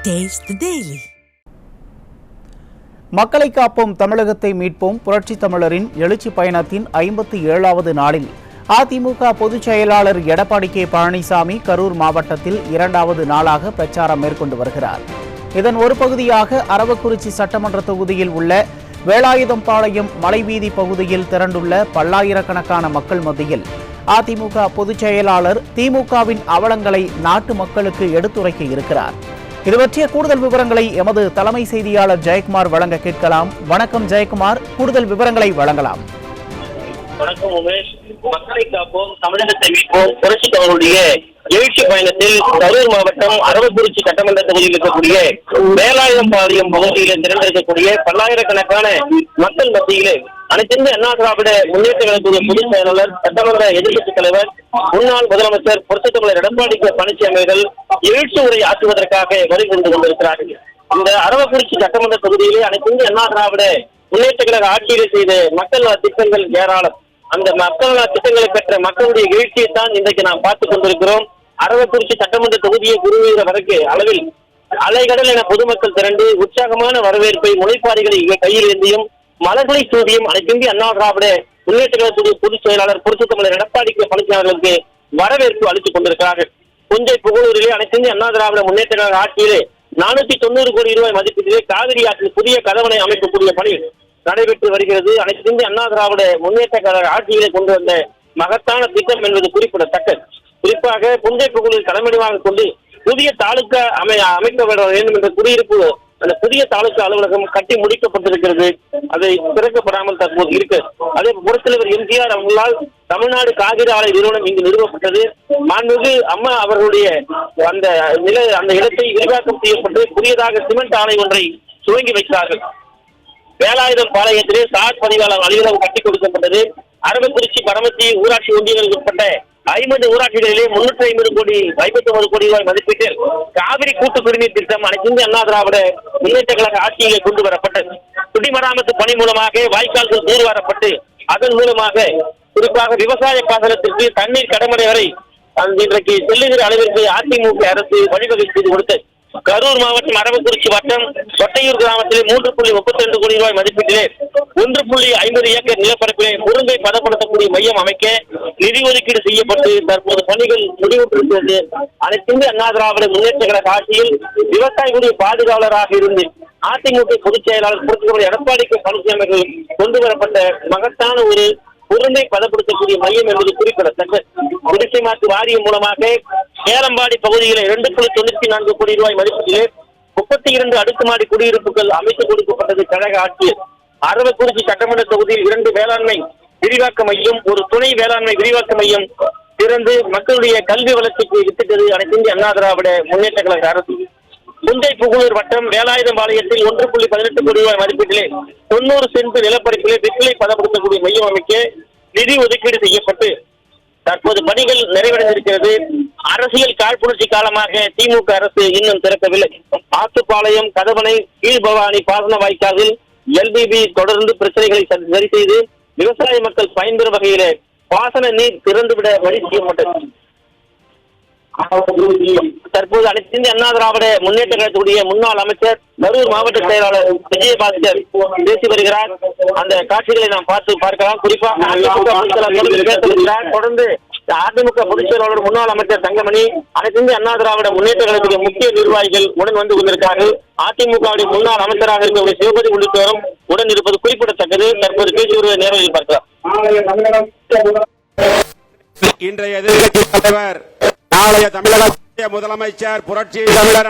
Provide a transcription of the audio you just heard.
Taste the Daily. மக்களை காப்போம் தமிழகத்தை மீட்போம் புரட்சி தமிழரின் எழுச்சி பயணத்தின் 57வது நாளில் அதிமுக பொதுச் செயலாளர் எடப்பாடி கே பழனிசாமி கரூர் மாவட்டத்தில் 2வது நாளாக பிரச்சாரம் மேற்கொண்டு வருகிறார். இதன் ஒரு பகுதியாக அரவக்குறிச்சி சட்டமன்ற தொகுதியில் உள்ள வேலாயுதம்பாளையம் மலைவீதி பகுதியில் திரண்டுள்ள பல்லாயிரக்கணக்கான மக்கள் மத்தியில் அதிமுக பொதுச் செயலாளர் திமுகவின் அவலங்களை நாட்டு மக்களுக்கு எடுத்துரைக்க இருக்கிறார். இது பற்றிய கூடுதல் விவரங்களை எமது தலைமை செய்தியாளர் ஜெயக்குமார் வழங்க கேட்கலாம். வணக்கம் ஜெயக்குமார், கூடுதல் விவரங்களை வழங்கலாம். வணக்கம் உமேஷ். மக்களை காப்போம் தமிழகத்தை மீட்போம் புரட்சி தமிழருடைய எழுச்சி பயணத்தில் கரூர் மாவட்டம் அரவக்குறிச்சி சட்டமன்ற தொகுதியில் இருக்கக்கூடிய வேலாயுதம்பாளையம் பகுதியில் திரண்டிருக்கக்கூடிய பல்லாயிரக்கணக்கான மக்கள் மத்தியிலே அனைத்திந்திய அண்ணா திராவிட முன்னேற்ற கழகத்துடைய பொதுச் செயலாளர் சட்டமன்ற எதிர்க்கட்சித் தலைவர் முன்னாள் முதலமைச்சர் புரட்சி தமிழர் எடப்பாடி கே பழனிசாமி அவர்கள் எழுச்சி உரை ஆற்றுவதற்காக வருகை கொண்டிருக்கிறார்கள். இந்த அரவக்குறிச்சி சட்டமன்ற தொகுதியிலே அனைத்திந்திய அண்ணா திராவிட முன்னேற்ற கழக ஆட்சியில் செய்த மக்கள் நல திட்டங்கள் ஏராளம். அந்த மக்கள் நல திட்டங்களை பெற்ற மக்களுடைய எழுச்சியை தான் இன்றைக்கு நாம் பார்த்துக் கொண்டிருக்கிறோம். அரவக்குறிச்சி சட்டமன்ற தொகுதியை குறுகிற வரைக்கு அளவில் அலைகடல் என பொதுமக்கள் திரண்டு உற்சாகமான வரவேற்பை முளைப்பாரிகளை கையில் ஏந்தியும் மலர்களை சூடியும் அனைத்திந்திய அண்ணா திராவிட முன்னேற்ற கழகத்துடைய பொதுச் செயலாளர் புரட்சி தமிழர் எடப்பாடி கே பழனிசாமி அவர்களுக்கு வரவேற்பு அளித்துக் கொண்டிருக்கிறார்கள். புஞ்சை புகழூரிலே அனைத்திந்திய அண்ணா திராவிட முன்னேற்ற கழக ஆட்சியிலே 490 கோடி ரூபாய் மதிப்பீட்டிலே காவிரி ஆற்றில் புதிய கதவணை அமைக்கக்கூடிய பணி நடைபெற்று வருகிறது. அனைத்திந்திய அண்ணா திராவிட முன்னேற்ற கழக ஆட்சியிலே கொண்டு வந்த மகத்தான திட்டம் என்பது குறிப்பிடத்தக்கது. குறிப்பாக புஞ்சை புகழூர் தலைமையிடமாக கொண்டு புதிய தாலுகா அமைக்க வேண்டும் என்ற குடியிருப்பு அந்த புதிய தாலுகா அலுவலகம் கட்டி முடிக்கப்பட்டிருக்கிறது. அதை திறக்கப்படாமல் தற்போது இருக்கு. அதே புரட்சித்தலைவர் எம்ஜிஆர் அவர்களால் தமிழ்நாடு காகித ஆலை நிறுவனம் இங்கு நிறுவப்பட்டது. மாண்புமிகு அம்மா அவர்களுடைய அந்த இடத்தை விரிவாக்கம் செய்யப்பட்டு புதியதாக சிமெண்ட் ஆலை ஒன்றை துவங்கி வைத்தார்கள். வேலாயுதம் பாளையத்திலே சார் பதிவாளர் அலுவலகம் கட்டிக் கொடுக்கப்பட்டது. அரவக்குறிச்சி பரமத்தி ஊராட்சி ஒன்றியங்களுக்கு உட்பட்ட 50 ஊராட்சிகளிலே 350 கோடி 59 கோடி ரூபாய் மதிப்பீட்டில் காவிரி கூட்டு குடிநீர் திட்டம் அனைத்திந்திய அண்ணா திராவிட முன்னேற்ற கழக ஆட்சியிலே கொண்டு வரப்பட்டது. குடிமராமத்து பணி மூலமாக வாய்க்கால்கள் தூர்வாரப்பட்டு அதன் மூலமாக குறிப்பாக விவசாய பாசனத்திற்கு தண்ணீர் கடமடை வரை இன்றைக்கு செல்லுகிற அளவிற்கு அதிமுக அரசு வழிவகை செய்து கொடுத்தது. கரூர் மாவட்டம் அரவக்குறிச்சி வட்டம் சொட்டையூர் கிராமத்திலே 3.32 கோடி ரூபாய் மதிப்பீட்டிலே 1.50 ஏக்கர் நிலப்பரப்பிலே முருங்கை பதப்படுத்தக்கூடிய மையம் அமைக்க நிதி ஒதுக்கீடு செய்யப்பட்டு தற்போது பணிகள் முடிவுற்றிருக்கிறது. அனைத்திந்திய அண்ணா திராவிட முன்னேற்ற கழக ஆட்சியில் விவசாயிகளுடைய பாதுகாவலராக இருந்து அதிமுக பொதுச் செயலாளர் புரட்சி தமிழர் எடப்பாடி கே பழனிசாமி அவர்கள் கொண்டு வரப்பட்ட மகத்தான ஒரு உருண்டை பதப்படுத்தக்கூடிய மையம் என்பது குறிப்பிடத்தக்கது. குடிசை மாற்று வாரியம் மூலமாக கேரம்பாடி பகுதியில் 2.94 கோடி ரூபாய் மதிப்பீட்டிலே 32 அடுக்குமாடி குடியிருப்புகள் அமைத்துக் கொடுக்கப்பட்டது கழக ஆட்சியில். அரவக்குறிச்சி சட்டமன்ற தொகுதியில் 2 வேளாண்மை விரிவாக்க மையம், ஒரு துணை வேளாண்மை விரிவாக்க மையம் திறந்து மக்களுடைய கல்வி வளர்ச்சிக்கு வித்திட்டது அனைத்திந்திய அண்ணா திராவிட முன்னேற்ற கழக அரசு. புஞ்சை புகழூர் வட்டம் வேலாயுதம்பாளையத்தில் 1.18 கோடி ரூபாய் மதிப்பீட்டிலே 90 சென்ட் நிலப்பரப்பிலே வெற்றிலை பதப்படுத்தக்கூடிய மையம் அமைக்க நிதி ஒதுக்கீடு செய்யப்பட்டு தற்போது பணிகள் நிறைவடைந்திருக்கிறது. அரசியல் காழ்ப்புணர்ச்சி காலமாக திமுக அரசு இன்னும் திறக்கவில்லை. ஆத்துப்பாளையம் கதவணை கீழ்பவானி பாசன வாய்க்காலில் எல்பிபி தொடர்ந்து பிரச்சனைகளை சரி செய்து விவசாய மக்கள் பயன்பெறும் வகையிலே பாசன நீர் திறந்துவிட வழி செய்யப்பட்டது. தற்போது அனைத்திந்திய அண்ணா திராவிட முன்னேற்ற கழகத்துடைய முன்னாள் அமைச்சர் கரூர் மாவட்ட செயலாளர் விஜயபாஸ்கர் பேசி வருகிறார். அந்த காட்சிகளை நாம் பார்க்கலாம். குறிப்பாக தொடர்ந்து அதிமுக பொதுச் செயலாளர் முன்னாள் அமைச்சர் தங்கமணி, அனைத்திந்திய அண்ணா திராவிட முன்னேற்ற கழகத்துடைய முக்கிய நிர்வாகிகள் உடன் வந்து கொண்டிருக்கிறார்கள். அதிமுகவுடைய முன்னாள் அமைச்சராக இருக்கக்கூடிய சிவபதி உள்ளிட்டோரும் உடன் இருப்பது குறிப்பிடத்தக்கது. தற்போது பேசி வருவதை நேரடியில் பார்க்கலாம். இன்றைய எதிர்க்கட்சி தலைவர், நாளைய தமிழக முதலமைச்சர் புரட்சி தமிழர்